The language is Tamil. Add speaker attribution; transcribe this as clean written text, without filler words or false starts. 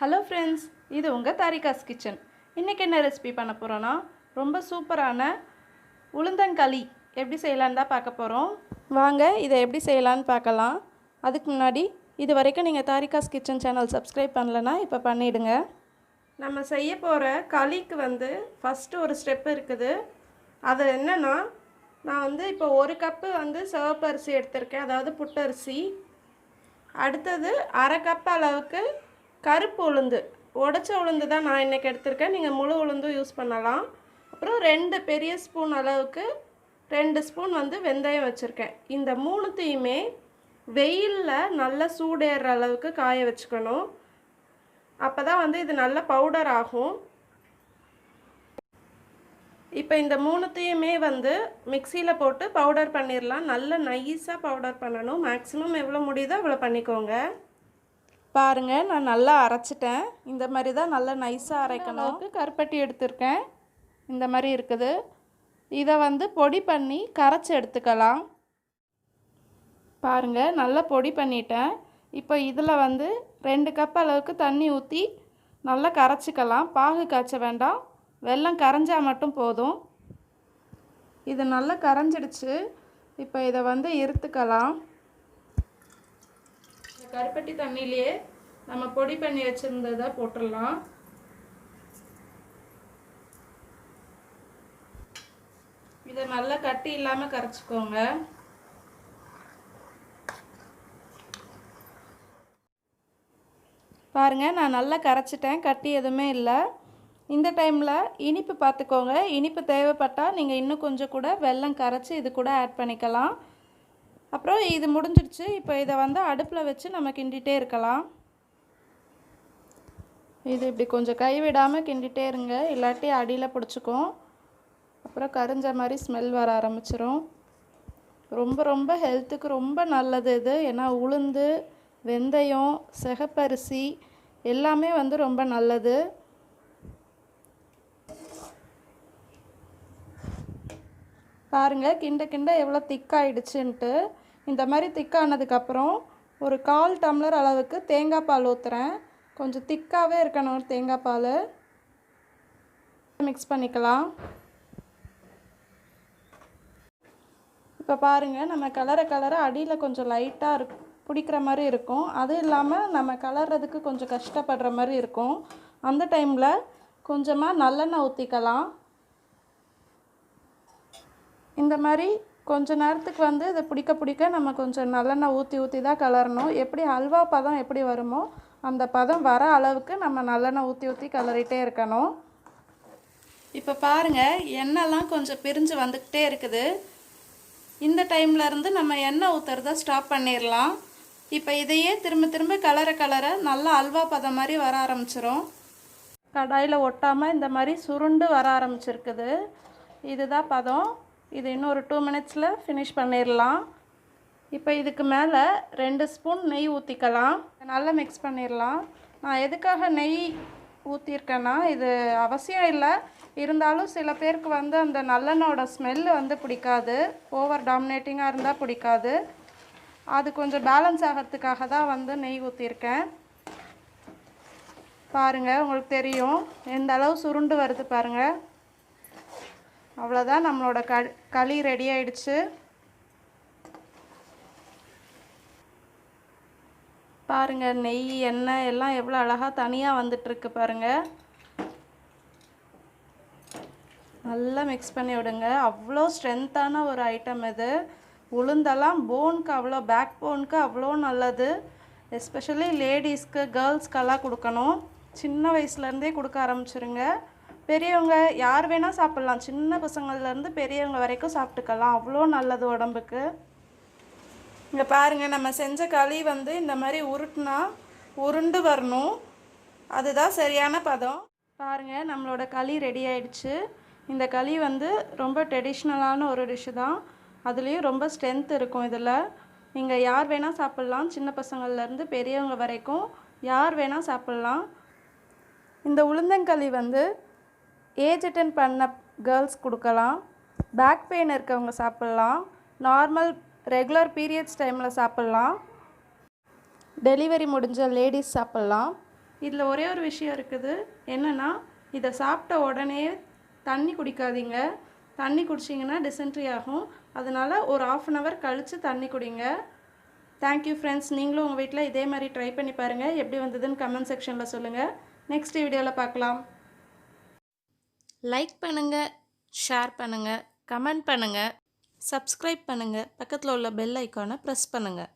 Speaker 1: ஹலோ ஃப்ரெண்ட்ஸ், இது உங்கள் தாரிகாஸ் கிச்சன். இன்றைக்கி என்ன ரெசிபி பண்ண போகிறோன்னா, ரொம்ப சூப்பரான உளுந்தங்களி எப்படி செய்யலான்னு தான் பார்க்க போகிறோம். வாங்க இதை எப்படி செய்யலான்னு பார்க்கலாம். அதுக்கு முன்னாடி இது வரைக்கும் நீங்கள் தாரிகாஸ் கிச்சன் சேனல் சப்ஸ்கிரைப் பண்ணலைன்னா இப்போ பண்ணிவிடுங்க. நம்ம செய்ய போகிற களிக்கு ஃபஸ்ட்டு ஒரு ஸ்டெப் இருக்குது. அது என்னென்னா, நான் இப்போ ஒரு கப்பு சிவப்பு அரிசி எடுத்திருக்கேன், அதாவது புட்டரிசி. அடுத்தது அரை கப் அளவுக்கு கருப்பு உளுந்து, உடச்ச உளுந்து தான் நான் இன்றைக்கி எடுத்திருக்கேன். நீங்கள் முழு உளுந்தும் யூஸ் பண்ணலாம். அப்புறம் 2 பெரிய ஸ்பூன் அளவுக்கு 2 ஸ்பூன் வெந்தயம் வச்சுருக்கேன். இந்த மூணுத்தையுமே வெயிலில் நல்லா சூடேறுற அளவுக்கு காய வச்சுக்கணும். அப்போ தான் இது நல்ல பவுடர் ஆகும். இப்போ இந்த மூணுத்தையுமே மிக்சியில் போட்டு பவுடர் பண்ணிடலாம். நல்ல நைஸாக பவுடர் பண்ணணும். மேக்ஸிமம் எவ்வளோ முடியுதோ அவ்வளோ பண்ணிக்கோங்க. பாருங்கள், நான் நல்லா அரைச்சிட்டேன். இந்த மாதிரி தான் நல்லா நைஸாக அரைக்கணும். கருப்பட்டி எடுத்திருக்கேன், இந்த மாதிரி இருக்குது. இதை பொடி பண்ணி கரைச்சி எடுத்துக்கலாம். பாருங்கள், நல்லா பொடி பண்ணிட்டேன். இப்போ இதில் 2 கப் அளவுக்கு தண்ணி ஊற்றி நல்லா கரைச்சிக்கலாம். பாகு காய்ச்ச வேண்டாம், வெல்லம் கரைஞ்சால் மட்டும் போதும். இது நல்லா கரைஞ்சிடுச்சு. இப்போ இதை இருத்துக்கலாம். கருப்பட்டி தண்ணியிலே நம்ம பொடி பண்ணி வச்சுருந்ததை போட்டுடலாம். இதை நல்லா கட்டி இல்லாமல் கரைச்சிக்கோங்க. பாருங்கள், நான் நல்லா கரைச்சிட்டேன், கட்டி எதுவுமே இல்லை. இந்த டைமில் இனிப்பு பார்த்துக்கோங்க. இனிப்பு தேவைப்பட்டால் நீங்கள் இன்னும் கொஞ்சம் கூட வெல்லம் கரைச்சி இது கூட ஆட் பண்ணிக்கலாம். அப்புறம் இது முடிஞ்சிடுச்சு. இப்போ இதை அடுப்பில் வச்சு நம்ம கிண்டிகிட்டே இருக்கலாம். இது இப்படி கொஞ்சம் கைவிடாமல் கிண்டிகிட்டே இருங்க, இல்லாட்டி அடியில் பிடிச்சிக்கும். அப்புறம் கரிஞ்ச மாதிரி ஸ்மெல் வர ஆரம்பிச்சிரும். ரொம்ப ரொம்ப ஹெல்த்துக்கு ரொம்ப நல்லது இது. ஏன்னா உளுந்து, வெந்தயம், சிகப்பரிசி எல்லாமே ரொம்ப நல்லது. பாருங்கள், கிண்ட கிண்ட எவ்வளோ திக்காயிடுச்சுன்ட்டு. இந்த மாதிரி திக்கானதுக்கப்புறம் ஒரு 1/4 டம்ளர் அளவுக்கு தேங்காய் பால் ஊற்றுறேன். கொஞ்சம் திக்காகவே இருக்கணும் தேங்காய் பால். மிக்ஸ் பண்ணிக்கலாம். இப்போ பாருங்கள், நம்ம கலரை அடியில் கொஞ்சம் லைட்டாக பிடிக்கிற மாதிரி இருக்கும். அது இல்லாமல் நம்ம கலர்றதுக்கு கொஞ்சம் கஷ்டப்படுற மாதிரி இருக்கும். அந்த டைமில் கொஞ்சமாக நல்லெண்ணெய் ஊற்றிக்கலாம். இந்த மாதிரி கொஞ்ச நேரத்துக்கு இதை பிடிக்க நம்ம கொஞ்சம் நல்லெண்ணெய் ஊற்றி தான் கலரணும். எப்படி ஹல்வா பதம் எப்படி வருமோ அந்த பதம் வர அளவுக்கு நம்ம நல்லெண்ணெய் ஊற்றி கலரிட்டே இருக்கணும். இப்போ பாருங்கள், எண்ணெய்லாம் கொஞ்சம் பிரிஞ்சு வந்துக்கிட்டே இருக்குது. இந்த டைம்லேருந்து நம்ம எண்ணெய் ஊற்றுறத ஸ்டாப் பண்ணிடலாம். இப்போ இதையே திரும்ப கலர நல்லா அல்வா பதம் மாதிரி வர ஆரம்பிச்சிரும். கடாயில் ஒட்டாமல் இந்த மாதிரி சுருண்டு வர ஆரம்பிச்சிருக்குது. இதுதான் பதம். இது இன்னும் ஒரு 2 மினிட்ஸில் ஃபினிஷ் பண்ணிடலாம். இப்போ இதுக்கு மேலே 2 ஸ்பூன் நெய் ஊற்றிக்கலாம். நல்லா மிக்ஸ் பண்ணிடலாம். நான் எதுக்காக நெய் ஊற்றிருக்கேன்னா, இது அவசியம் இல்லை, இருந்தாலும் சில பேருக்கு அந்த நல்லெண்ணோட ஸ்மெல்லு பிடிக்காது. ஓவர் டாமினேட்டிங்காக இருந்தால் பிடிக்காது. அது கொஞ்சம் பேலன்ஸ் ஆகிறதுக்காக தான் நெய் ஊற்றிருக்கேன். பாருங்கள், உங்களுக்கு தெரியும் எந்த அளவு சுருண்டு வருது பாருங்கள். அவ்வளோதான், நம்மளோட களி ரெடி ஆயிடுச்சு. பாருங்கள், நெய், எண்ணெய் எல்லாம் எவ்வளோ அழகாக தனியாக வந்துட்டுருக்கு பாருங்கள். நல்லா மிக்ஸ் பண்ணி விடுங்க. அவ்வளோ ஸ்ட்ரென்த்தான ஒரு ஐட்டம் இது. உளுந்தெல்லாம் போனுக்கு, அவ்வளோ பேக் போனுக்கு அவ்வளோ நல்லது. எஸ்பெஷலி லேடிஸ்க்கு, கேர்ள்ஸ்க்கெல்லாம் கொடுக்கணும். சின்ன வயசுலேருந்தே கொடுக்க ஆரம்பிச்சிருங்க. பெரியவங்க யார் வேணால் சாப்பிட்லாம். சின்ன பசங்கள்லேருந்து பெரியவங்க வரைக்கும் சாப்பிட்டுக்கலாம். அவ்வளோ நல்லது உடம்புக்கு. இங்கே பாருங்கள், நம்ம செஞ்ச களி இந்த மாதிரி உருண்டு வரணும். அதுதான் சரியான பதம். பாருங்கள், நம்மளோட களி ரெடி ஆயிடுச்சு. இந்த களி ரொம்ப ட்ரெடிஷ்னலான ஒரு டிஷ்ஷு தான். அதுலேயும் ரொம்ப ஸ்ட்ரென்த் இருக்கும் இதில். நீங்கள் யார் வேணால் சாப்பிட்லாம். சின்ன பசங்கள்லேருந்து பெரியவங்க வரைக்கும் யார் வேணால் சாப்பிட்லாம். இந்த உளுந்தங்களி ஏஜ் அட்டன் பண்ண கேர்ள்ஸ் கொடுக்கலாம். பேக் பெயின் இருக்கவங்க சாப்பிட்லாம். நார்மல் ரெகுலர் பீரியட்ஸ் டைமில் சாப்பிட்லாம். டெலிவரி முடிஞ்ச லேடிஸ் சாப்பிட்லாம். இதில் ஒரே ஒரு விஷயம் இருக்குது. என்னென்னா, இதை சாப்பிட்ட உடனே தண்ணி குடிக்காதீங்க. தண்ணி குடிச்சிங்கன்னா டிசென்ட்ரி ஆகும். அதனால் ஒரு 1/2 hour கழித்து தண்ணி குடிங்க. Thank you friends. நீங்களும் உங்கள் வீட்டில் இதே மாதிரி ட்ரை பண்ணி பாருங்கள். எப்படி வந்ததுன்னு கமெண்ட் செக்ஷனில் சொல்லுங்கள். நெக்ஸ்ட் வீடியோவில் பார்க்கலாம். லைக் பண்ணுங்கள், ஷேர் பண்ணுங்கள், கமெண்ட் பண்ணுங்கள், சப்ஸ்கிரைப் பண்ணுங்கள். பக்கத்தில் உள்ள பெல் ஐக்கானை ப்ரெஸ் பண்ணுங்கள்.